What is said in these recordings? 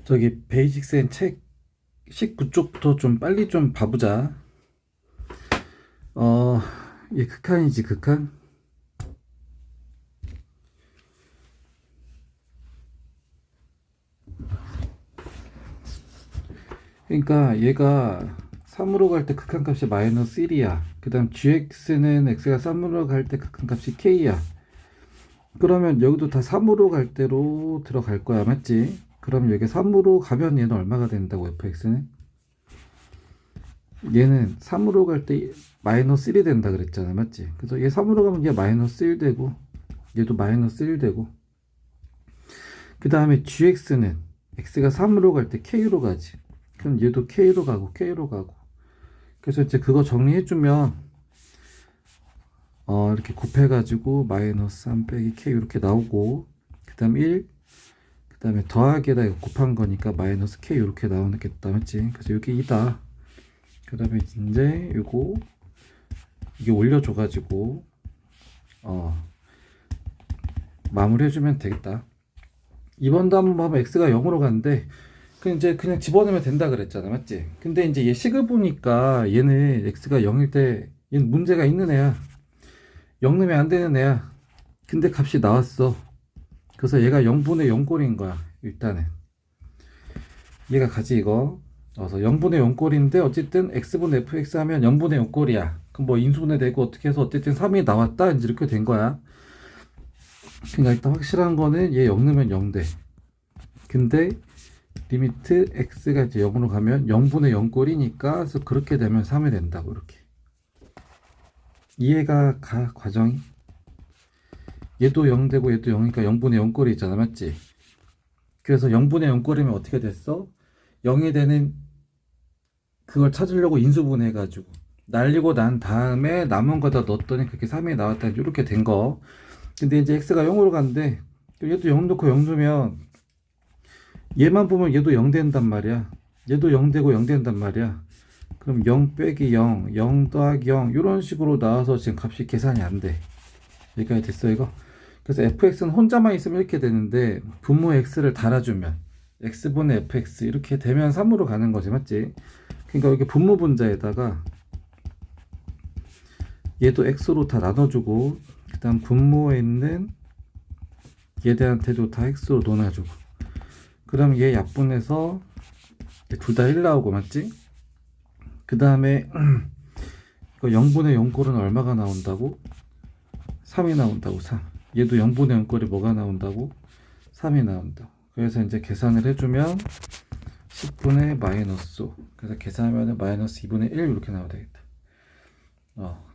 저기 베이직센 책 19쪽부터 좀 빨리 좀 봐보자. 어, 이게 극한이지, 극한. 그러니까 얘가 3으로 갈 때 극한값이 마이너스 1이야. 그 다음 gx는 x가 3으로 갈 때 극한값이 k야. 그러면 여기도 다 3으로 갈 때로 들어갈 거야, 맞지? 그럼 여기 3으로 가면 얘는 얼마가 된다고, fx는? 얘는 3으로 갈 때 마이너스 1이 된다 그랬잖아, 맞지? 그래서 얘 3으로 가면 얘 마이너스 1 되고 얘도 마이너스 1 되고, 그 다음에 gx는 x가 3으로 갈 때 k로 가지. 그럼 얘도 k로 가고 k로 가고. 그래서 이제 그거 정리해주면 이렇게 곱해가지고 마이너스 3 빼기 k 이렇게 나오고, 그 다음 1, 그 다음에 더하기에다 이거 곱한 거니까 마이너스 k 이렇게 나오겠다, 맞지? 그래서 여기 2다. 그 다음에 이제 요거 이게 올려줘가지고 마무리 해주면 되겠다. 이번도 한번 봐면 x가 0으로 가는데 그 이제 그냥 집어넣으면 된다 그랬잖아, 맞지? 근데 이제 얘 식을 보니까 얘는 x가 0일 때 얘는 문제가 있는 애야. 0 넣으면 안 되는 애야. 근데 값이 나왔어. 그래서 얘가 0분의 0꼴인 거야. 일단은 얘가 가지 이거. 그래서 0분의 0꼴인데 어쨌든 x분의 fx 하면 0분의 0꼴이야. 그럼 뭐 인수분해 되고 어떻게 해서 어쨌든 3이 나왔다, 이제 이렇게 된 거야. 그러니까 일단 확실한 거는 얘 0 넣으면 0 돼. 근데 리미트 x가 이제 0으로 가면 0분의 0꼴이니까, 그래서 그렇게 되면 3이 된다고. 이렇게 이해가 가, 과정이? 얘도 0 되고 얘도 0이니까 0분의 0꼴이 있잖아, 맞지? 그래서 0분의 0꼴이면 어떻게 됐어? 0이 되는 그걸 찾으려고 인수분해 해가지고 날리고 난 다음에 남은 거다 넣었더니 그렇게 3이 나왔다, 이렇게 된 거. 근데 이제 x가 0으로 간대. 얘도 0 넣고 0 넣으면 얘만 보면 얘도 0 된단 말이야. 얘도 0 되고 0 된단 말이야. 그럼 0 빼기 0, 0 더하기 0 이런 식으로 나와서 지금 값이 계산이 안 돼. 여기까지 됐어 이거? 그래서 fx는 혼자만 있으면 이렇게 되는데 분모 x를 달아주면 x분의 fx 이렇게 되면 3으로 가는 거지, 맞지? 그러니까 여기 분모 분자에다가 얘도 x로 다 나눠주고, 그 다음 분모에 있는 얘들한테도 다 x로 나눠주고, 그럼 얘 약분해서 둘 다 1 나오고, 맞지? 그 다음에 이거 0분의 0꼴은 얼마가 나온다고? 3이 나온다고. 3. 얘도 0분의 0꼴이 뭐가 나온다고? 3이 나온다고. 그래서 이제 계산을 해주면 10분의 마이너스 5. 그래서 계산하면 마이너스 2분의 1 이렇게 나와야 되겠다.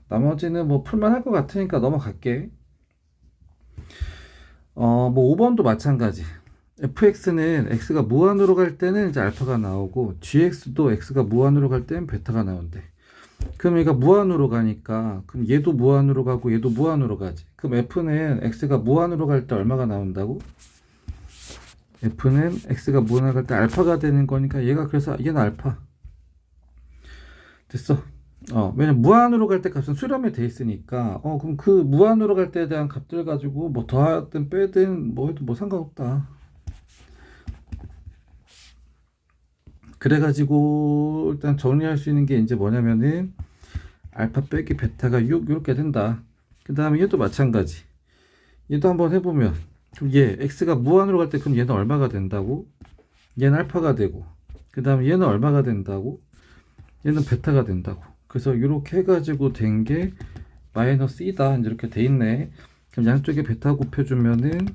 나머지는 뭐 풀만 할 것 같으니까 넘어갈게. 뭐 5번도 마찬가지. fx는 x가 무한으로 갈 때는 이제 알파가 나오고, gx도 x가 무한으로 갈 때는 베타가 나온대. 그럼 얘가 무한으로 가니까 그럼 얘도 무한으로 가고 얘도 무한으로 가지. 그럼 f는 x가 무한으로 갈 때 얼마가 나온다고? f는 x가 무한으로 갈 때 알파가 되는 거니까 얘가, 그래서 얘는 알파. 됐어. 왜냐면 무한으로 갈 때 값은 수렴이 돼 있으니까 그럼 그 무한으로 갈 때에 대한 값들 가지고 뭐 더하든 빼든 뭐 해도 뭐 상관없다. 그래가지고 일단 정리할 수 있는 게 이제 뭐냐면은 알파 빼기 베타가 6 이렇게 된다. 그 다음에 얘도 마찬가지. 얘도 한번 해보면, 그럼 얘 x가 무한으로 갈 때 그럼 얘는 얼마가 된다고? 얘는 알파가 되고, 그 다음에 얘는 얼마가 된다고? 얘는 베타가 된다고. 그래서 이렇게 해가지고 된 게 마이너스 2다 이제 이렇게 돼 있네. 그럼 양쪽에 베타 곱해주면은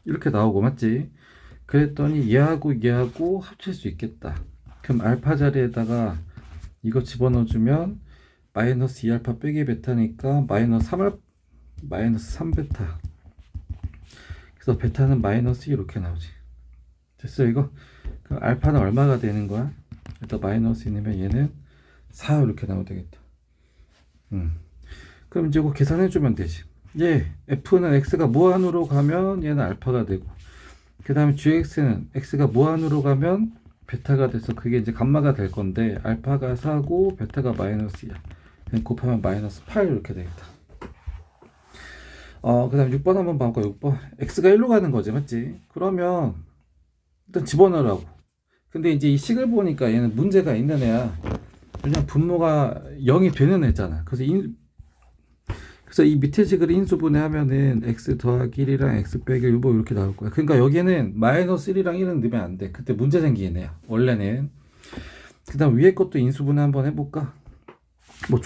이렇게 나오고, 맞지? 그랬더니 얘하고 얘하고 합칠 수 있겠다. 그럼 알파 자리에다가 이거 집어넣어주면 마이너스 2알파 빼기 베타니까 마이너스 3베타. 그래서 베타는 마이너스 이렇게 나오지. 됐어 이거? 그럼 알파는 얼마가 되는 거야? 일단 마이너스 1이면 얘는 4 이렇게 나오면 되겠다. 그럼 이제 이거 계산해주면 되지. f는 x가 무한으로 가면 얘는 알파가 되고, 그 다음에 gx는 x가 무한으로 가면 베타가 돼서 그게 이제 감마가 될 건데, 알파가 4고 베타가 마이너스야. 곱하면 마이너스 8 이렇게 되겠다. 그 다음 6번 한번 봐볼까. 6번 x가 1로 가는 거지, 맞지? 그러면 일단 집어넣으라고. 근데 이제 이 식을 보니까 얘는 문제가 있는 애야. 왜냐면 분모가 0이 되는 애잖아. 그래서 이 밑에 식을 인수분해하면은 x 더하기 1이랑 x 빼기 1 뭐 이렇게 나올 거야. 그러니까 여기에는 마이너스 1이랑 1은 넣으면 안 돼. 그때 문제 생기는 애야. 원래는. 그 다음 위에 것도 인수분해 한번 해볼까? 뭐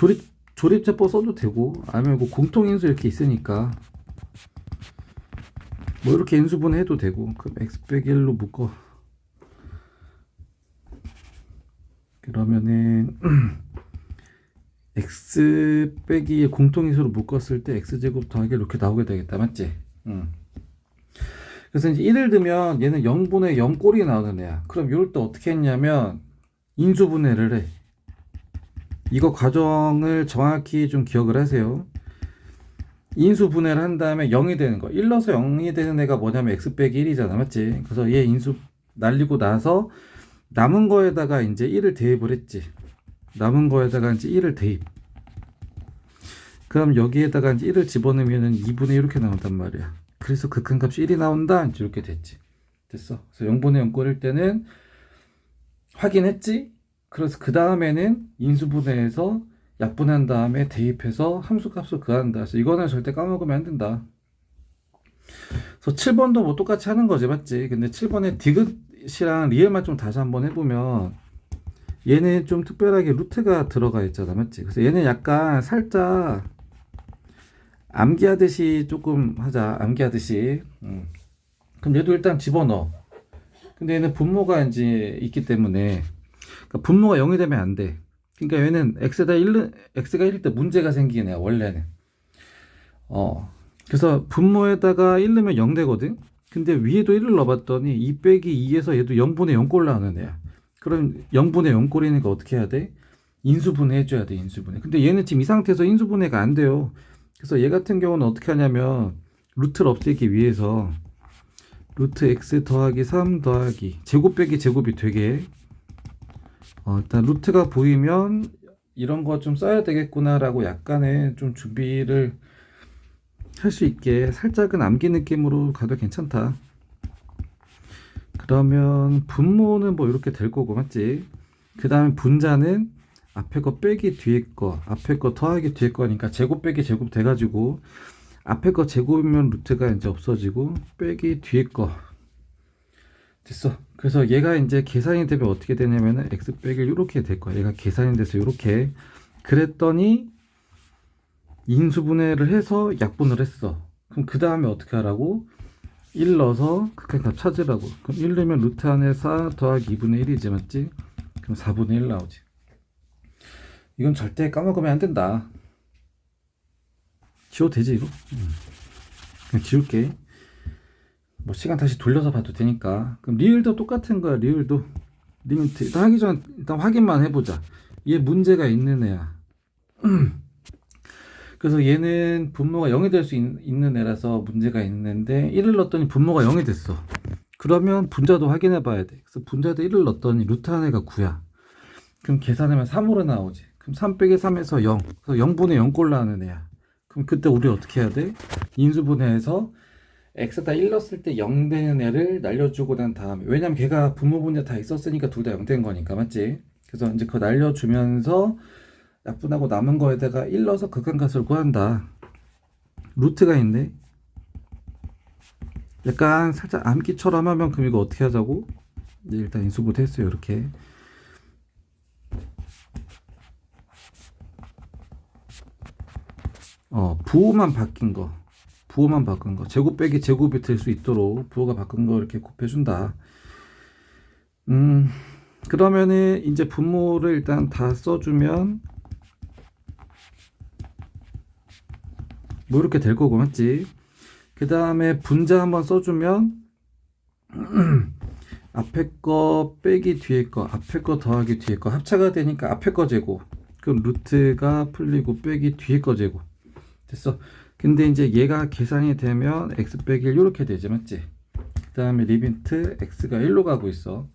조립제법 써도 되고, 아니면 뭐 공통인수 이렇게 있으니까 뭐 이렇게 인수분해 해도 되고. 그럼 x 빼기 1로 묶어. 그러면은 x 빼기 공통인수로 묶었을 때 x제곱 더하기 이렇게 나오게 되겠다. 맞지? 그래서 이제 1을 넣으면 얘는 0분의 0 꼴이 나오는 애야. 그럼 이럴 때 어떻게 했냐면 인수분해를 해. 이거 과정을 정확히 좀 기억을 하세요. 인수분해를 한 다음에 0이 되는 거. 1 넣어서 0이 되는 애가 뭐냐면 x 빼기 1이잖아. 맞지? 그래서 얘 인수 날리고 나서 남은 거에다가 이제 1을 대입을 했지. 남은 거에다가 이제 1을 대입. 그럼 여기에다가 이제 1을 집어넣으면 2분의 1 이렇게 나온단 말이야. 그래서 극한값이 1이 나온다. 이제 이렇게 됐지. 됐어. 그래서 0분의 0 꼴일 때는 확인했지? 그래서 그 다음에는 인수분해해서 약분한 다음에 대입해서 함수값을 구한다. 그래서 이거는 절대 까먹으면 안 된다. 그래서 7번도 뭐 똑같이 하는 거지. 맞지? 근데 7번에 디귿이랑 리을만 좀 다시 한번 해보면 얘는 좀 특별하게 루트가 들어가 있잖아. 맞지? 그래서 얘는 약간 살짝 암기하듯이 조금 하자. 암기하듯이. 그럼 얘도 일단 집어넣어. 근데 얘는 분모가 이제 있기 때문에, 그러니까 분모가 0이 되면 안 돼. 그러니까 얘는 x가 1일 때 문제가 생기네, 원래는. 그래서 분모에다가 1 넣으면 0 되거든? 근데 위에도 1을 넣어봤더니 2 빼기 2에서 얘도 0분의 0꼴 나오는 애야. 그럼 0분의 0꼴이니까 어떻게 해야 돼? 인수분해 해줘야 돼, 인수분해. 근데 얘는 지금 이 상태에서 인수분해가 안 돼요. 그래서 얘 같은 경우는 어떻게 하냐면, 루트를 없애기 위해서 루트 x 더하기 3 더하기 제곱 빼기 제곱이 되게, 일단 루트가 보이면 이런 거 좀 써야 되겠구나 라고 약간의 좀 준비를 할 수 있게 살짝은 암기 느낌으로 가도 괜찮다. 그러면 분모는 뭐 이렇게 될 거고, 맞지? 그 다음에 분자는 앞에 거 빼기 뒤에 거, 앞에 거 더하기 뒤에 거니까 제곱 빼기 제곱 돼가지고 앞에 거 제곱이면 루트가 이제 없어지고 빼기 뒤에 거 됐어. 그래서 얘가 이제 계산이 되면 어떻게 되냐면은 x 빼기 이렇게 될 거야. 얘가 계산이 돼서 이렇게. 그랬더니 인수분해를 해서 약분을 했어. 그럼 그 다음에 어떻게 하라고? 1 넣어서 극한값 찾으라고. 그럼 1 넣으면 루트 안에 4 더하기 2분의 1이지, 맞지? 그럼 4분의 1 나오지. 이건 절대 까먹으면 안 된다. 지워도 되지, 이거? 그냥 지울게. 뭐 시간 다시 돌려서 봐도 되니까. 그럼 리을도 똑같은 거야. 리을도 리미트 일단 하기 전 일단 확인만 해보자. 얘 문제가 있는 애야. 그래서 얘는 분모가 0이 될 수 있는 애라서 문제가 있는데 1을 넣었더니 분모가 0이 됐어. 그러면 분자도 확인해 봐야 돼. 그래서 분자도 1을 넣었더니 루트 한 애가 9야. 그럼 계산하면 3으로 나오지. 그럼 3 빼기 3에서 0. 그래서 0분의 0꼴 나오는 애야. 그럼 그때 우리 어떻게 해야 돼? 인수분해해서 x에다 1 넣었을 때 0 되는 애를 날려주고 난 다음에, 왜냐면 걔가 분모 분자 다 있었으니까 둘 다 0 된 거니까, 맞지? 그래서 이제 그거 날려주면서 약분하고 남은 거에다가 1 넣어서 극한값을 구한다. 루트가 있네. 약간 살짝 암기처럼 하면 그럼 이거 어떻게 하자고? 일단 인수분해 했어요. 이렇게. 부호만 바뀐 거. 부호만 바꾼 거. 제곱 빼기 제곱이 될 수 있도록 부호가 바꾼 거 이렇게 곱해준다. 그러면은 이제 분모를 일단 다 써주면 뭐 이렇게 될 거고, 맞지? 그 다음에 분자 한번 써주면 앞에 거 빼기 뒤에 거, 앞에 거 더하기 뒤에 거 합차가 되니까 앞에 거 제곱. 그럼 루트가 풀리고 빼기 뒤에 거 제곱. 됐어. 근데 이제 얘가 계산이 되면 x 빼기 1 이렇게 되지, 맞지? 그 다음에 리미트 x가 1로 가고 있어.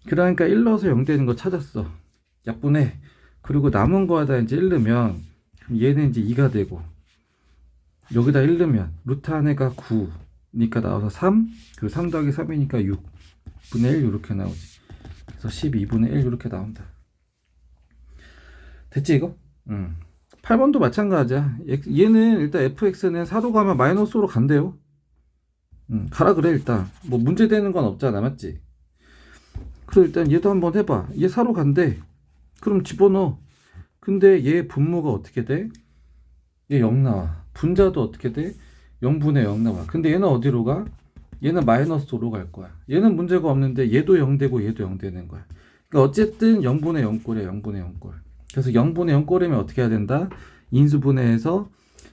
그러니까 1 넣어서 0 되는 거 찾았어. 약분해. 그리고 남은 거에다 이제 1 넣으면 얘는 이제 2가 되고, 여기다 1 넣으면 루트 안에가 9니까 나와서 3, 그리고 3 더하기 3이니까 6분의 1 이렇게 나오지. 그래서 12분의 1 이렇게 나온다. 됐지 이거? 8번도 마찬가지야. 얘는 일단 fx는 4로 가면 마이너스 5로 간대요. 가라 그래 일단. 뭐 문제되는 건 없잖아, 맞지? 그럼 일단 얘도 한번 해봐. 얘 4로 간대. 그럼 집어넣어. 근데 얘 분모가 어떻게 돼? 얘 0 나와. 분자도 어떻게 돼? 0분의 0 나와. 근데 얘는 어디로 가? 얘는 마이너스 5로 갈 거야. 얘는 문제가 없는데 얘도 0 되고 얘도 0 되는 거야. 그러니까 어쨌든 0분의 0꼴이야. 0분의 0꼴. 그래서 0분의 0꼴이면 어떻게 해야 된다? 인수분해해서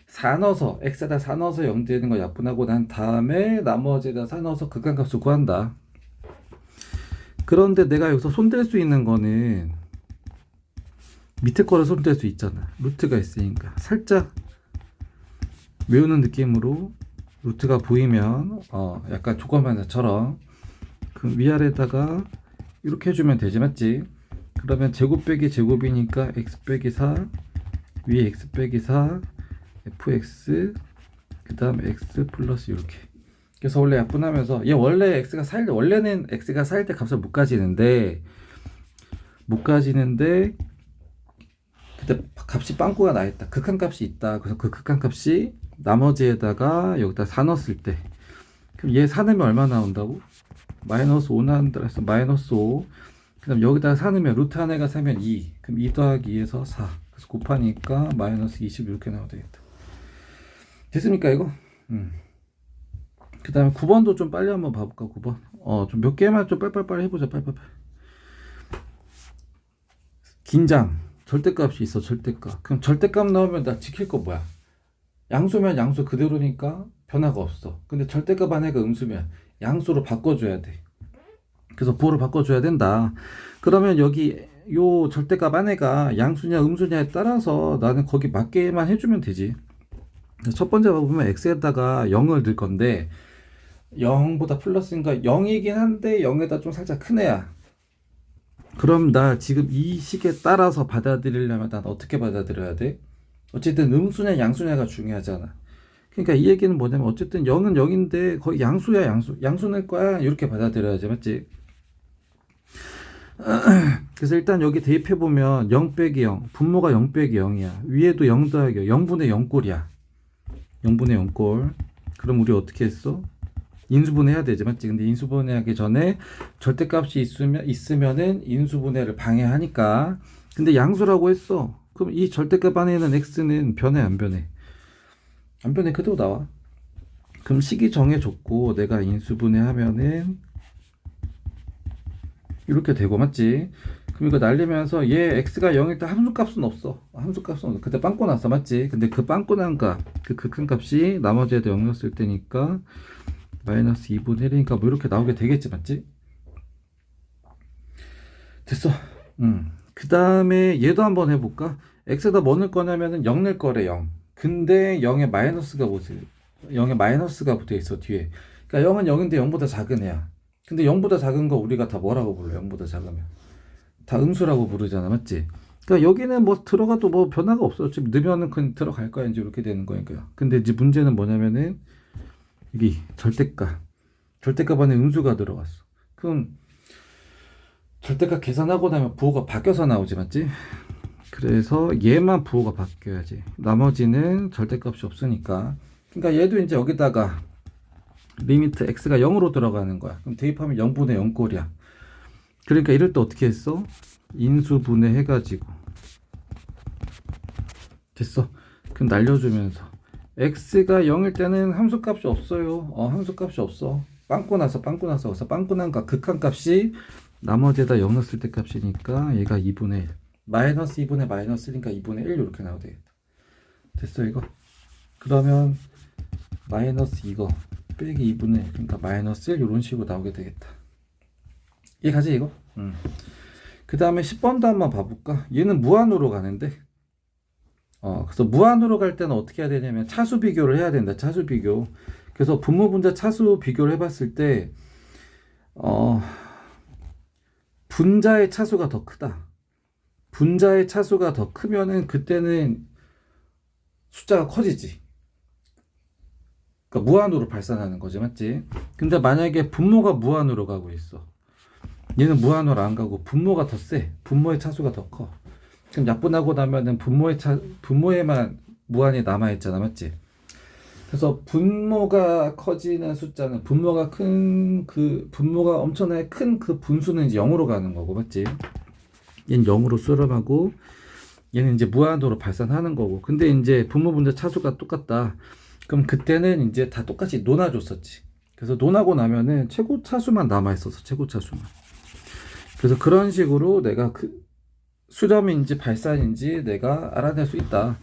4 넣어서 x에다 4 넣어서 0 되는 거 약분하고 난 다음에 나머지에다 4 넣어서 극한값을 구한다. 그런데 내가 여기서 손댈 수 있는 거는 밑에 거를 손댈 수 있잖아. 루트가 있으니까 살짝 외우는 느낌으로 루트가 보이면 약간 조건반사처럼 그 위아래다가 이렇게 해주면 되지, 맞지? 그러면 제곱 빼기 제곱이니까 x 빼기 4 위에 x 빼기 4 fx 그 다음 x 플러스 이렇게. 그래서 원래 약분하면서 얘 원래 x가 4일 때 원래는 x가 4일 때 값을 못 가지는데 그때 값이 빵꾸가 나 있다. 극한값이 있다. 그래서 그 극한값이 나머지에다가 여기다 4 넣었을 때 그럼 얘 4 넣으면 얼마 나온다고? 마이너스 5 나온다 해서 마이너스 5. 그 다음 여기다가 4 넣으면 루트 하나가 4면 2. 그럼 2 더하기 2에서 4. 그래서 곱하니까 마이너스 20 이렇게 나와야 되겠다. 됐습니까 이거? 그 다음에 9번도 좀 빨리 한번 봐볼까. 9번 좀 몇 개만 좀 빨빨빨리 해보자. 빨빨빨. 긴장 절대값이 있어. 절대값. 그럼 절대값 나오면 나 지킬 거 뭐야? 양수면 양수 그대로니까 변화가 없어. 근데 절대값 안에가 음수면 양수로 바꿔줘야 돼. 그래서 부호를 바꿔줘야 된다. 그러면 여기 요 절대값 안에가 양수냐 음수냐에 따라서 나는 거기 맞게만 해주면 되지. 첫 번째 보면 x에다가 0을 넣을 건데 0보다 플러스인가 0이긴 한데 0에다 좀 살짝 큰 애야. 그럼 나 지금 이 식에 따라서 받아들이려면 난 어떻게 받아들여야 돼? 어쨌든 음수냐 양수냐가 중요하잖아. 그러니까 이 얘기는 뭐냐면 어쨌든 0은 0인데 거의 양수야. 양수 낼 거야. 이렇게 받아들여야지, 맞지? 그래서 일단 여기 대입해보면 0 빼기 0 분모가 0 빼기 0이야. 위에도 0 더하기 0분의 0꼴이야. 0분의 0꼴. 그럼 우리 어떻게 했어? 인수분해해야 되지, 맞지? 근데 인수분해하기 전에 절대값이 있으면은 인수분해를 방해하니까. 근데 양수라고 했어. 그럼 이 절대값 안에 있는 x는 변해 안 변해? 안 변해. 그대로 나와. 그럼 식이 정해졌고 내가 인수분해하면은 이렇게 되고, 맞지? 그럼 이거 날리면서 얘 x가 0일 때 함수값은 없어. 함수값은 없어. 그때 빵꾸 났어, 맞지? 근데 그 빵꾸 난 값, 그 극한값이 나머지에도 0 넣었을 때니까 마이너스 2분의 1이니까 뭐 이렇게 나오게 되겠지, 맞지? 됐어. 그 다음에 얘도 한번 해볼까? x에다 뭐 넣을 거냐면은 0 넣을 거래. 0. 근데 0에 마이너스가 보세요. 0에 마이너스가 붙어 있어 뒤에. 그러니까 0은 0인데 0보다 작은 애야. 근데 0보다 작은 거 우리가 다 뭐라고 불러? 0보다 작으면 다 음수라고 부르잖아, 맞지? 그러니까 여기는 뭐 들어가도 뭐 변화가 없어. 지금 넣으면은 그냥 들어갈 거야. 이제 이렇게 되는 거니까요. 근데 이제 문제는 뭐냐면은 여기 절대값 안에 음수가 들어갔어. 그럼 절대값 계산하고 나면 부호가 바뀌어서 나오지, 맞지? 그래서 얘만 부호가 바뀌어야지. 나머지는 절대값이 없으니까. 그러니까 얘도 이제 여기다가 리미트 x가 0으로 들어가는 거야. 그럼 대입하면 0분의 0꼴이야. 그러니까 이럴 때 어떻게 했어? 인수분해 해가지고 됐어. 그럼 날려주면서 x가 0일 때는 함수값이 없어요. 함수값이 없어. 빵꾸 나서 그래서 빵꾸 난 값 극한값이 나머지에다 0 넣었을 때 값이니까 얘가 2분의 1 마이너스 2분의 마이너스 1이니까 2분의 1 이렇게 나오면 되겠다. 됐어 이거? 그러면 마이너스 이거 빼기 2분의 1 그러니까 마이너스 1 이런 식으로 나오게 되겠다. 이해가지 이거? 그 다음에 10번도 한번 봐볼까? 얘는 무한으로 가는데 그래서 무한으로 갈 때는 어떻게 해야 되냐면 차수 비교를 해야 된다. 차수 비교. 그래서 분모 분자 차수 비교를 해봤을 때 분자의 차수가 더 크다. 분자의 차수가 더 크면은 그때는 숫자가 커지지. 그러니까 무한으로 발산하는 거지, 맞지? 근데 만약에 분모가 무한으로 가고 있어. 얘는 무한으로 안 가고 분모가 더 세. 분모의 차수가 더 커. 그럼 약분하고 나면은 분모에만 무한이 남아있잖아, 맞지? 그래서 분모가 커지는 숫자는 분모가 엄청나게 큰 그 분수는 이제 0으로 가는 거고, 맞지? 얘는 0으로 수렴하고 얘는 이제 무한도로 발산하는 거고. 근데 이제 분모 분자 차수가 똑같다. 그럼 그때는 이제 다 똑같이 논아줬었지. 그래서 논하고 나면은 최고 차수만 남아 있었어. 최고 차수만. 그래서 그런 식으로 내가 그 수렴인지 발산인지 내가 알아낼 수 있다.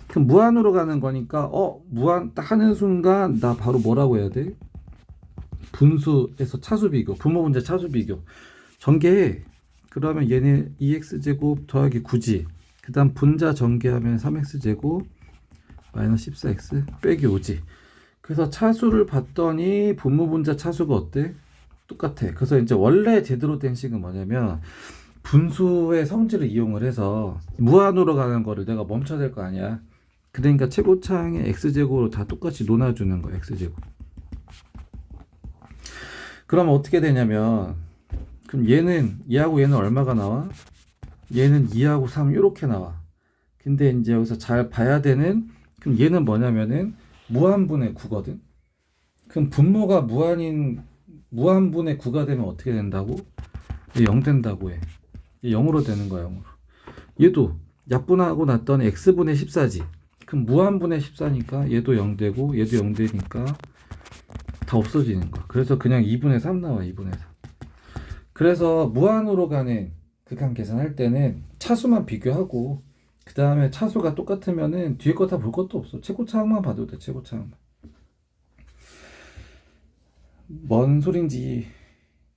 그럼 무한으로 가는 거니까 무한 딱 하는 순간 나 바로 뭐라고 해야 돼? 분수에서 차수 비교, 분모 분자 차수 비교 전개해. 그러면 얘는 2x제곱 더하기 9지. 그 다음 분자 전개하면 3x제곱 마이너스 14x 빼기 5지. 그래서 차수를 봤더니 분모 분자 차수가 어때? 똑같아. 그래서 이제 원래 제대로 된 식은 뭐냐면 분수의 성질을 이용을 해서 무한으로 가는 거를 내가 멈춰야 될 거 아니야. 그러니까 최고차항의 x제곱으로 다 똑같이 논아주는 거야. x제곱. 그러면 어떻게 되냐면 그럼 얘하고 얘는 얼마가 나와? 얘는 2하고 3 이렇게 나와. 근데 이제 여기서 잘 봐야 되는, 그럼 얘는 뭐냐면은 무한분의 9거든. 그럼 분모가 무한분의 9가 되면 어떻게 된다고? 0 된다고 해. 0으로 되는 거야, 0으로. 얘도 약분하고 났더니 x분의 14지. 그럼 무한분의 14니까 얘도 0 되고 얘도 0 되니까 다 없어지는 거야. 그래서 그냥 2분의 3 나와, 2분의 3. 그래서 무한으로 가는 극한 계산할 때는 차수만 비교하고 그 다음에 차수가 똑같으면은 뒤에 거 다 볼 것도 없어. 최고차항만 봐도 돼. 최고차항만. 뭔 소린지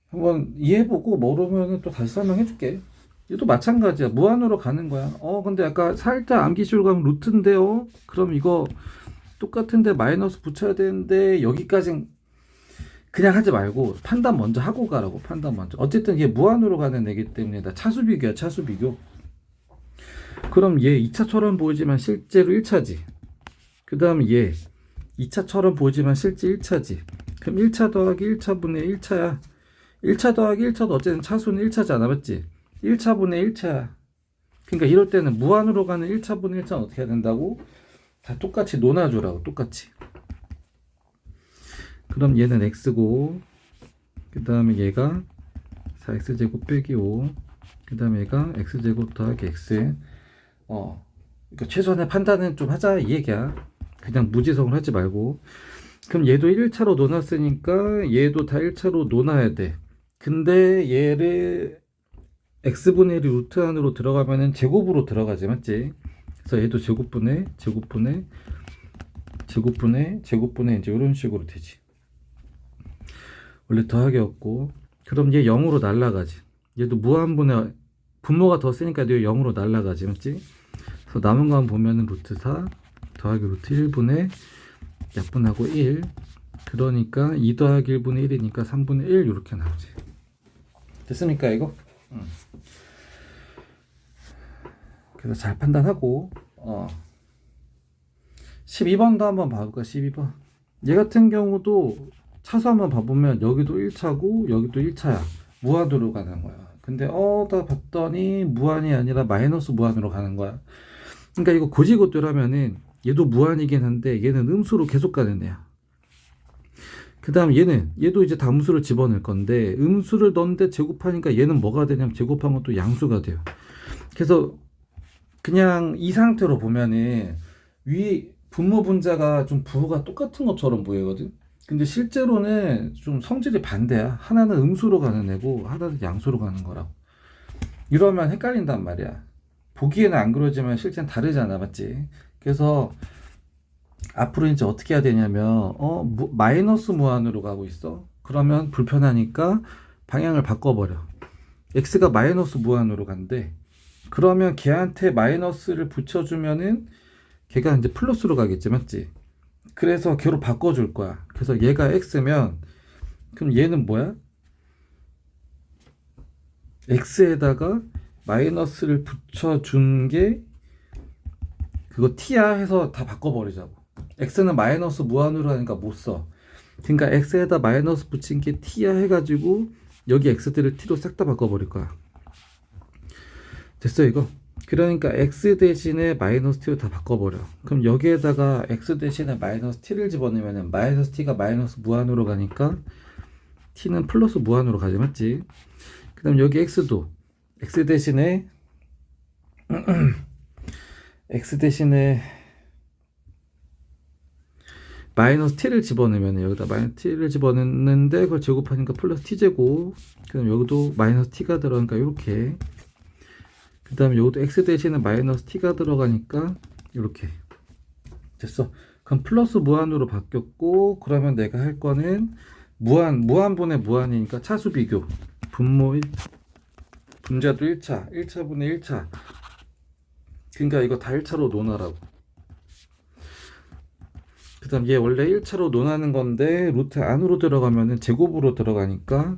한번 이해해보고 모르면은 또 다시 설명해줄게. 얘도 마찬가지야. 무한으로 가는 거야. 근데 아까 살짝 암기식으로 가면 루트인데요. 그럼 이거 똑같은데 마이너스 붙여야 되는데 여기까진 그냥 하지 말고 판단 먼저 하고 가라고. 판단 먼저. 어쨌든 얘 무한으로 가는 애기 때문에 다 차수 비교야. 차수 비교. 그럼 얘 2차처럼 보이지만 실제로 1차지. 그 다음 얘 2차처럼 보이지만 실제 1차지. 그럼 1차 더하기 1차분의 1차야. 1차 더하기 1차도 어쨌든 차수는 1차잖아, 맞지? 1차분의 1차야. 그러니까 이럴 때는 무한으로 가는 1차분의 1차는 어떻게 해야 된다고? 다 똑같이 논아주라고. 똑같이. 그럼 얘는 x고, 그 다음에 얘가 4x제곱 빼기 5, 그 다음에 얘가 x제곱 더하기 x. 그러니까 최소한의 판단은 좀 하자, 이 얘기야. 그냥 무지성을 하지 말고. 그럼 얘도 1차로 논았으니까 얘도 다 1차로 논아야 돼. 근데 얘를 x분의 1이 루트 안으로 들어가면은 제곱으로 들어가지, 맞지? 그래서 얘도 제곱분의 이제 이런 식으로 되지. 원래 더하기였고. 그럼 얘 0으로 날라가지. 얘도 무한분의 분모가 더 세니까 얘 0으로 날라가지, 맞지? 그래서 남은 거 보면은 루트 4 더하기 루트 1분의 약분하고 1. 그러니까 2 더하기 1분의 1이니까 3분의 1 이렇게 나오지. 됐습니까 이거? 그래서 잘 판단하고 12번도 한번 봐볼까. 12번 얘 같은 경우도 차수 한번 봐보면 여기도 1차고 여기도 1차야. 무한으로 가는 거야. 근데 다 봤더니 무한이 아니라 마이너스 무한으로 가는 거야. 그러니까 이거 고지고대로하면은 얘도 무한이긴 한데 얘는 음수로 계속 가는 애야. 그 다음 얘도 이제 다음수를 집어넣을 건데 음수를 넣는데 제곱하니까 얘는 뭐가 되냐면 제곱한 것도 양수가 돼요. 그래서 그냥 이 상태로 보면은 위 분모 분자가 좀 부호가 똑같은 것처럼 보이거든. 근데 실제로는 좀 성질이 반대야. 하나는 음수로 가는 애고 하나는 양수로 가는 거라고. 이러면 헷갈린단 말이야. 보기에는 안 그러지만 실제는 다르잖아, 맞지? 그래서 앞으로 이제 어떻게 해야 되냐면 마이너스 무한으로 가고 있어. 그러면 불편하니까 방향을 바꿔버려. x가 마이너스 무한으로 간대. 그러면 걔한테 마이너스를 붙여주면은 걔가 이제 플러스로 가겠지, 맞지? 그래서 걔로 바꿔줄 거야. 그래서 얘가 x면 그럼 얘는 뭐야? x에다가 마이너스를 붙여준 게 그거 t야 해서 다 바꿔버리자고. x는 마이너스 무한으로 하니까 못 써. 그러니까 x에다 마이너스 붙인 게 t야 해가지고 여기 x들을 t로 싹 다 바꿔버릴 거야. 됐어 이거? 그러니까 x 대신에 마이너스 t로 다 바꿔버려. 그럼 여기에다가 x 대신에 마이너스 t를 집어넣으면 마이너스 t가 마이너스 무한으로 가니까 t는 플러스 무한으로 가지, 맞지? 그 다음 여기 x도 x 대신에 x 대신에 마이너스 t를 집어넣으면 여기다 마이너스 t를 집어넣는데 그걸 제곱하니까 플러스 t제곱. 그 다음 여기도 마이너스 t가 들어가니까 이렇게. 그 다음에 여기도 x 대신에 마이너스 t가 들어가니까 이렇게. 됐어. 그럼 플러스 무한으로 바뀌었고, 그러면 내가 할 거는 무한분의 무한이니까 차수 비교. 분자도 1차, 1차분의 1차. 그러니까 이거 다 1차로 논하라고. 그 다음 얘 원래 1차로 논하는 건데 루트 안으로 들어가면은 제곱으로 들어가니까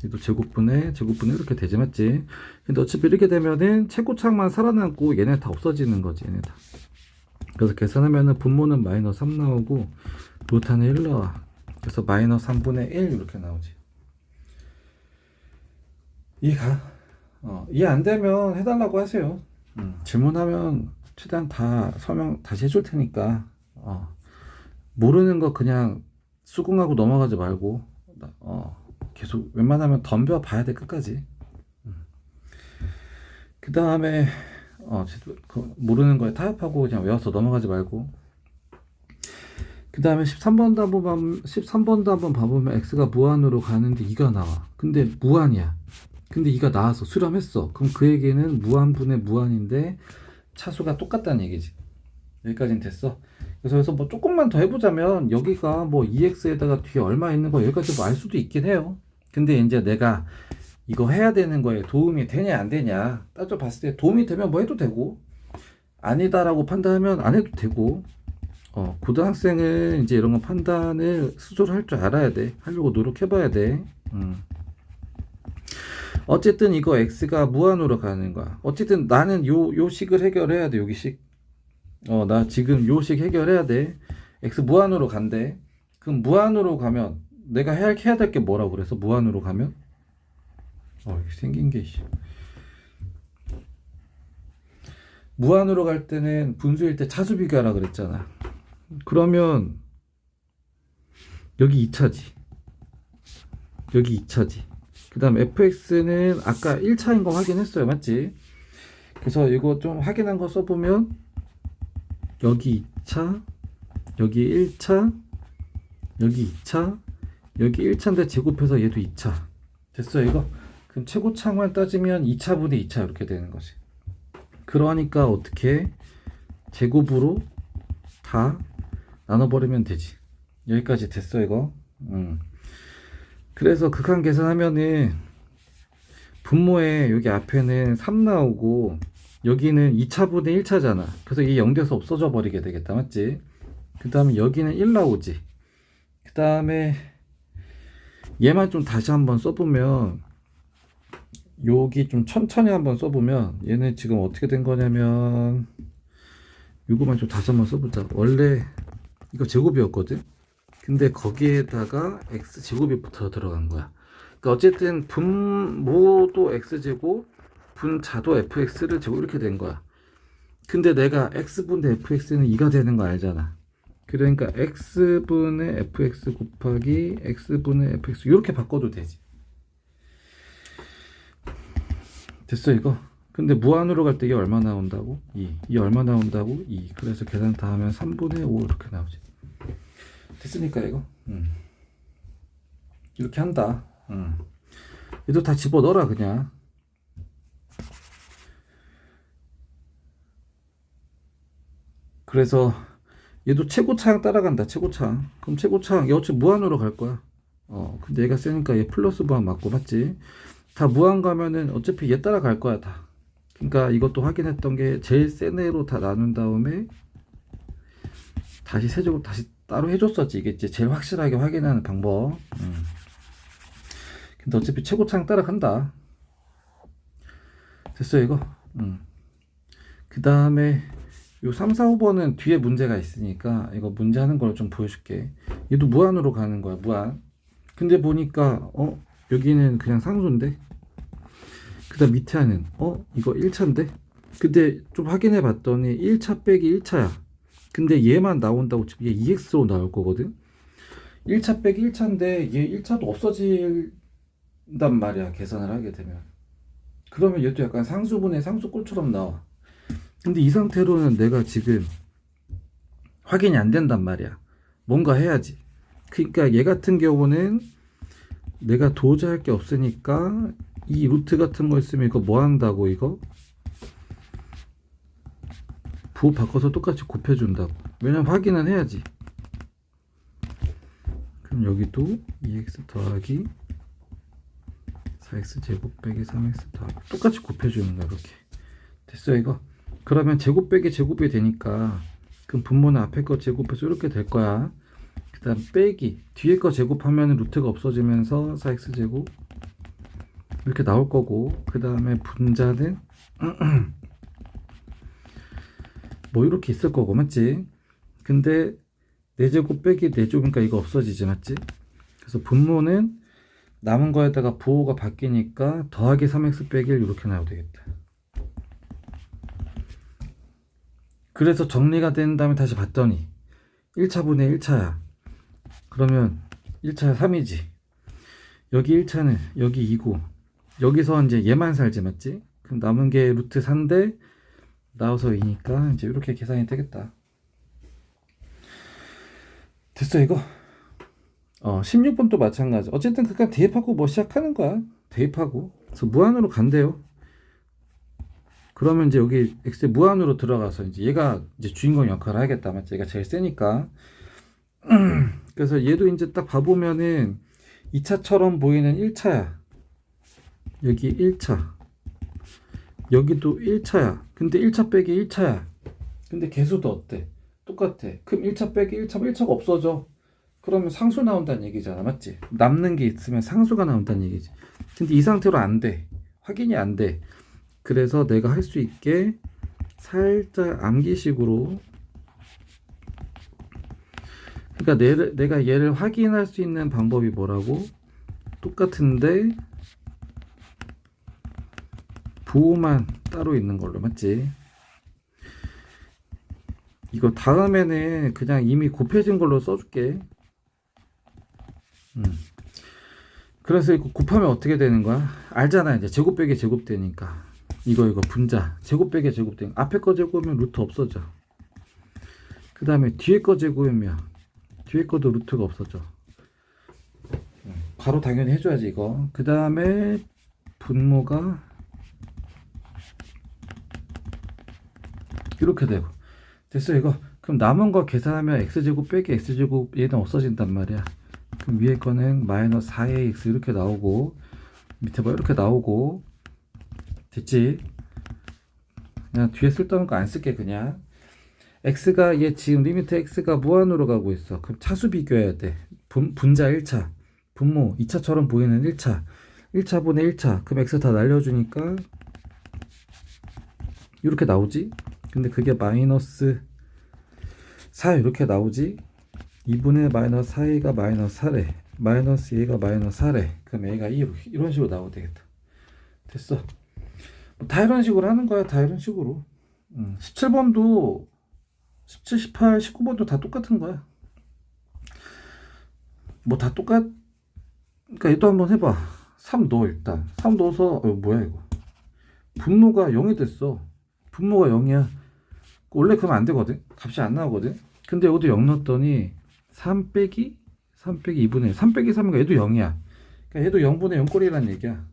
얘도 제곱분의 이렇게 되지, 맞지? 근데 어차피 이렇게 되면은 최고창만 살아남고 얘네 다 없어지는 거지, 얘네 다. 그래서 계산하면은 분모는 마이너스 3 나오고 루트는 1 나와. 그래서 마이너스 3분의 1 이렇게 나오지. 이해가? 이해 안 되면 해달라고 하세요. 질문하면 최대한 다 설명 다시 해줄 테니까. 모르는 거 그냥 수긍하고 넘어가지 말고 계속 웬만하면 덤벼 봐야 돼, 끝까지. 그 다음에 모르는 거에 타협하고 그냥 외워서 넘어가지 말고. 그 다음에 13번도 한번 봐보면 x가 무한으로 가는데 2가 나와. 근데 무한이야. 근데 2가 나와서 수렴했어. 그럼 그 얘기는 무한분의 무한인데 차수가 똑같다는 얘기지. 여기까지는 됐어. 그래서 뭐 조금만 더 해보자면 여기가 뭐 2x에다가 뒤에 얼마 있는 거 여기까지 뭐 알 수도 있긴 해요. 근데 이제 내가 이거 해야 되는 거에 도움이 되냐 안 되냐 따져봤을 때 도움이 되면 뭐 해도 되고, 아니다라고 판단하면 안 해도 되고. 고등학생은 이제 이런 거 판단을 스스로 할 줄 알아야 돼. 하려고 노력해봐야 돼. 어쨌든 이거 x가 무한으로 가는 거야. 어쨌든 나는 요 식을 해결해야 돼. 여기식. 나 지금 요 식 해결해야 돼. x 무한으로 간대. 그럼 무한으로 가면 내가 해야 될 게 뭐라고 그래서 무한으로 가면 이렇게 생긴 게 무한으로 갈 때는 분수일 때 차수 비교하라 그랬잖아. 그러면 여기 2차지. 여기 2차지. 그 다음 fx는 아까 1차인 거 확인했어요, 맞지? 그래서 이거 좀 확인한 거 써보면 여기 2차, 여기 1차, 여기 2차, 여기 1차인데 제곱해서 얘도 2차. 됐어 이거? 그럼 최고차만 따지면 2차분의 2차 이렇게 되는 거지. 그러니까 어떻게 제곱으로 다 나눠버리면 되지. 여기까지 됐어 이거. 그래서 극한 계산하면은 분모에 여기 앞에는 3 나오고 여기는 2차분의 1차잖아. 그래서 이게 0 돼서 없어져 버리게 되겠다, 맞지? 그 다음에 여기는 1 나오지. 그 다음에 얘만 좀 다시 한번 써보면, 여기 좀 천천히 한번 써보면 얘는 지금 어떻게 된 거냐면, 이거만 좀 다시 한번 써보자. 원래 이거 제곱이었거든. 근데 거기에다가 x제곱이 붙어 들어간 거야. 그러니까 어쨌든 분모도 x제곱, 분자도 fx를 제곱 이렇게 된 거야. 근데 내가 x분의 fx는 2가 되는 거 알잖아. 그러니까 x분의 fx 곱하기 x분의 fx 이렇게 바꿔도 되지. 됐어 이거? 근데 무한으로 갈 때 이게 얼마 나온다고? 2. 이 얼마 나온다고? 2. 그래서 계산 다 하면 3분의 5 이렇게 나오지. 됐으니까 이거? 이렇게 한다. 얘도 다 집어넣어라 그냥. 그래서 얘도 최고차항 따라간다. 최고차항. 그럼 최고차항 얘 어차피 무한으로 갈 거야. 근데 얘가 세니까 얘 플러스 무한 맞고, 맞지? 다 무한 가면은 어차피 얘 따라갈 거야 다. 그러니까 이것도 확인했던 게 제일 센 애로 다 나눈 다음에 다시 세제곱 다시 따로 해줬었지. 이게 이제 제일 확실하게 확인하는 방법. 근데 어차피 최고차항 따라간다. 됐어 이거? 그 다음에 요 3, 4, 5번은 뒤에 문제가 있으니까 이거 문제 하는 걸 좀 보여줄게. 얘도 무한으로 가는 거야, 무한. 근데 보니까 여기는 그냥 상수인데, 그 다음 밑에 하는 이거 1차인데, 근데 좀 확인해 봤더니 1차 빼기 1차야. 근데 얘만 나온다고 치면 얘 EX로 나올 거거든. 1차 빼기 1차인데 얘 1차도 없어진단 말이야, 계산을 하게 되면. 그러면 얘도 약간 상수분의 상수꼴처럼 나와. 근데 이 상태로는 내가 지금 확인이 안 된단 말이야. 뭔가 해야지. 그러니까 얘 같은 경우는 내가 도저히 할 게 없으니까 이 루트 같은 거 있으면 이거 뭐 한다고, 이거 부호 바꿔서 똑같이 곱해준다고. 왜냐면 확인은 해야지. 그럼 여기도 2x 더하기 4x 제곱 빼기 3x 더하기 똑같이 곱해주는 거야. 이렇게 됐어 이거. 그러면 제곱 빼기 제곱이 되니까 그럼 분모는 앞에 거 제곱해서 이렇게 될 거야. 그 다음 빼기 뒤에 거 제곱하면 루트가 없어지면서 4x 제곱 이렇게 나올 거고, 그 다음에 분자는 뭐 이렇게 있을 거고, 맞지? 근데 4제곱 빼기 4제곱이니까 이거 없어지지, 맞지? 그래서 분모는 남은 거에다가 부호가 바뀌니까 더하기 3x 빼기 1 이렇게 나와도 되겠다. 그래서 정리가 된 다음에 다시 봤더니 1차분의 1차야. 그러면 1차 3이지. 여기 1차는 여기 2고 여기서 이제 얘만 살지, 맞지? 그럼 남은 게 루트 4인데 나와서 2니까 이제 이렇게 계산이 되겠다. 됐어 이거. 16번도 마찬가지. 어쨌든 그니까 대입하고 뭐 시작하는 거야. 대입하고. 그래서 무한으로 간대요. 그러면 이제 여기 x 무한으로 들어가서 이제 얘가 이제 주인공 역할을 하겠다, 맞지? 얘가 제일 세니까. 그래서 얘도 이제 딱 봐보면은 2차처럼 보이는 1차야. 여기 1차. 여기도 1차야. 근데 1차 빼기 1차야. 근데 개수도 어때? 똑같아. 그럼 1차 빼기 1차면 1차가 없어져. 그러면 상수 나온다는 얘기잖아, 맞지? 남는 게 있으면 상수가 나온다는 얘기지. 근데 이 상태로 안 돼. 확인이 안 돼. 그래서 내가 할 수 있게 살짝 암기식으로, 그러니까 내가 얘를 확인할 수 있는 방법이 뭐라고? 똑같은데 부호만 따로 있는 걸로, 맞지? 이거 다음에는 그냥 이미 곱해진 걸로 써줄게. 그래서 이거 곱하면 어떻게 되는 거야? 알잖아. 이제 제곱 빼기 제곱 되니까 이거 분자 제곱 빼기 제곱 되니까 앞에 거 제곱이면 루트 없어져. 그 다음에 뒤에 거 제곱이면 뒤에 거도 루트가 없어져. 바로 당연히 해줘야지 이거. 그 다음에 분모가 이렇게 되고. 됐어 이거. 그럼 남은 거 계산하면 x제곱 빼기 x제곱 얘는 없어진단 말이야. 그럼 위에 거는 마이너스 4ax 이렇게 나오고 밑에 봐 이렇게 나오고. 됐지? 그냥 뒤에 쓸데없는 거 안 쓸게. 그냥 x가 얘 지금 리미트 x가 무한으로 가고 있어. 그럼 차수 비교해야 돼. 분자 1차 분모 2차처럼 보이는 1차 1차분의 1차. 그럼 x 다 날려주니까 이렇게 나오지. 근데 그게 마이너스 4 이렇게 나오지. 2분의 마이너스 4a가 마이너스 4래. 마이너스 a가 마이너스 4래. 그럼 a가 2 이런 식으로 나오면 되겠다. 됐어. 다 이런 식으로 하는 거야. 다 이런 식으로. 17번도 17, 18, 19번도 다 똑같은 거야. 뭐 다 그러니까 얘도 한번 해봐. 3 넣어. 일단 3 넣어서 뭐야 이거. 분모가 0이 됐어. 분모가 0이야. 원래 그러면 안 되거든. 값이 안 나오거든. 근데 여기도 0 넣었더니 3 빼기 2분의 3 빼기 3이니까 얘도 0이야. 그러니까 얘도 0분의 0꼴이라는 얘기야.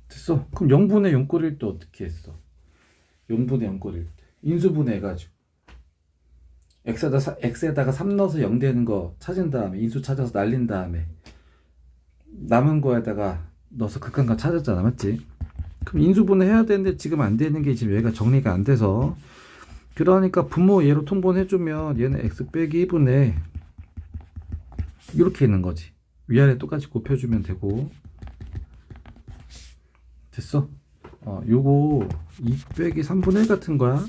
됐어. 그럼 0분의 0꼴일 때 어떻게 했어? 0분의 0꼴일 때 인수분해 해가지고 x에다가 3 넣어서 0 되는 거 찾은 다음에 인수 찾아서 날린 다음에 남은 거에다가 넣어서 극한값 찾았잖아, 맞지? 그럼 인수분해 해야 되는데 지금 안 되는 게 지금 얘가 정리가 안 돼서. 그러니까 분모 얘로 통분해주면 얘는 x 빼기 2분의 이렇게 있는 거지. 위아래 똑같이 곱해주면 되고. 됐어? 요거 2 빼기 3분의 1 같은 거야.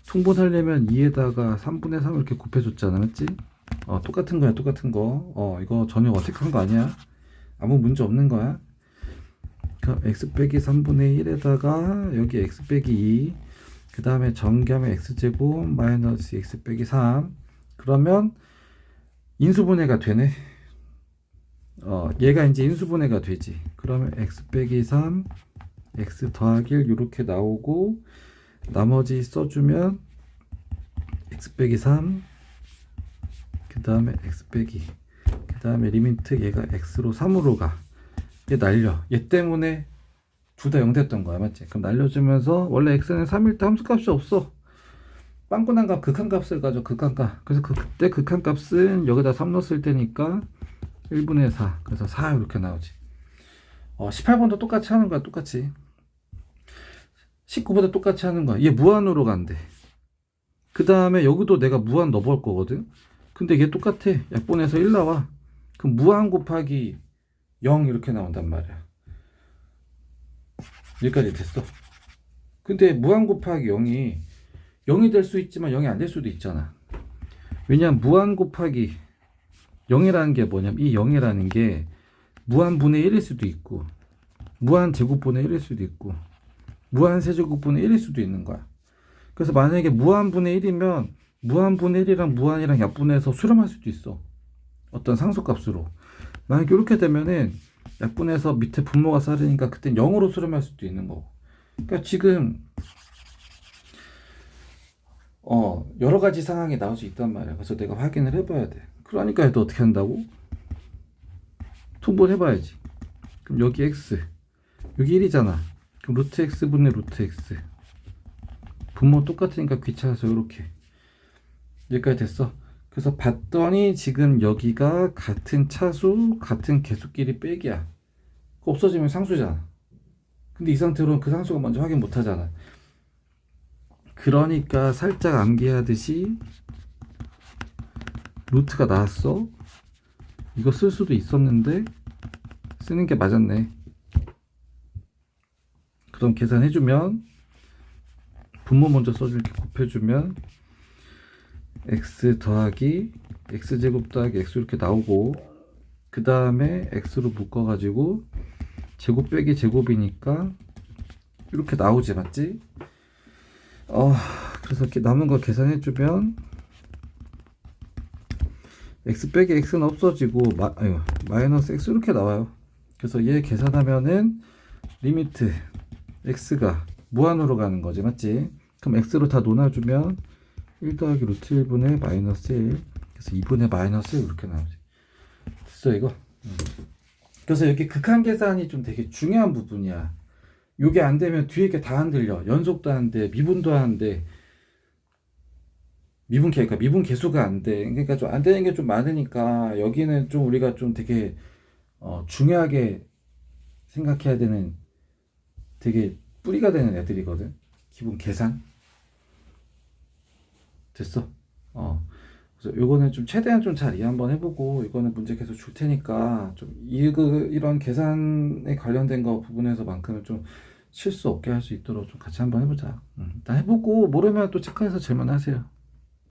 통분하려면 2에다가 3분의 3 이렇게 곱해줬잖아, 맞지? 똑같은 거야, 똑같은 거. 이거 전혀 어색한 거 아니야. 아무 문제 없는 거야. 그럼 x 빼기 3분의 1에다가 여기 x 빼기 2, 그 다음에 정기하면 x제곱 마이너스 x 빼기 3. 그러면 인수분해가 되네. 얘가 이제 인수분해가 되지. 그러면 x 빼기 3, x 더하기 1 이렇게 나오고, 나머지 써주면 x 빼기 3, 그 다음에 x 빼기, 그 다음에 리미트 얘가 x로 3으로 가. 얘 날려. 얘 때문에 둘 다 0 됐던 거야, 맞지? 그럼 날려주면서 원래 x는 3일 때 함수값이 없어. 빵꾸난 값 극한값을 가져. 극한값. 그래서 그때 극한값은 여기다 3 넣었을 때니까 1분의 4. 그래서 4 이렇게 나오지. 18번도 똑같이 하는 거야. 똑같이. 19보다 똑같이 하는 거야. 얘 무한으로 간대. 그 다음에 여기도 내가 무한 넣어볼 거거든. 근데 얘 똑같아. 약분해서 1 나와. 그럼 무한 곱하기 0 이렇게 나온단 말이야. 여기까지 됐어. 근데 무한 곱하기 0이 될 수 있지만 0이 안 될 수도 있잖아. 왜냐면 무한 곱하기 0이라는 게 뭐냐면 이 0이라는 게 무한분의 1일 수도 있고 무한 제곱분의 1일 수도 있고 무한 세제곱분의 1일 수도 있는 거야. 그래서 만약에 무한분의 1이면 무한분의 1이랑 무한이랑 약분해서 수렴할 수도 있어. 어떤 상수값으로. 만약에 이렇게 되면은 약분해서 밑에 분모가 쌓이니까 그땐 0으로 수렴할 수도 있는 거고. 그러니까 지금 여러 가지 상황이 나올 수 있단 말이야. 그래서 내가 확인을 해봐야 돼. 그러니까 얘도 어떻게 한다고? 통분해봐야지. 그럼 여기 x, 여기 1이잖아. 그럼 루트 x분의 루트 x. 분모 똑같으니까 귀찮아서 이렇게. 여기까지 됐어. 그래서 봤더니 지금 여기가 같은 차수, 같은 개수끼리 빼기야. 없어지면 상수잖아. 근데 이 상태로는 그 상수가 먼저 확인 못 하잖아. 그러니까 살짝 암기하듯이 루트가 나왔어. 이거 쓸 수도 있었는데 쓰는 게 맞았네. 그럼 계산해주면 분모 먼저 써줄게. 곱해주면 x 더하기 x제곱 더하기 x 이렇게 나오고, 그 다음에 x로 묶어가지고 제곱 빼기 제곱이니까 이렇게 나오지, 맞지? 그래서 이렇게 남은 거 계산해주면 x 빼기 x는 없어지고 마이너스 x 이렇게 나와요. 그래서 얘 계산하면은 리미트 x가 무한으로 가는 거지, 맞지? 그럼 x로 다 놓아주면 1 더하기 루트 1분의 마이너스 1, 그래서 2분의 마이너스 1 이렇게 나오지. 됐어 이거? 그래서 여기 극한 계산이 좀 되게 중요한 부분이야. 요게 안 되면 뒤에 게 다 안 들려. 연속도 안 돼, 미분도 안 돼. 그러니까 미분 계수가 안 돼. 그러니까 좀 안 되는 게 좀 많으니까 여기는 좀 우리가 좀 되게 중요하게 생각해야 되는, 되게 뿌리가 되는 애들이거든. 기본 계산. 됐어. 그래서 요거는 좀 최대한 좀 잘 이해 한번 해보고, 이거는 문제 계속 줄 테니까 좀 이런 계산에 관련된 거 부분에서만큼은 좀 실수 없게 할 수 있도록 좀 같이 한번 해보자. 일단 해보고 모르면 또 체크해서 질문하세요.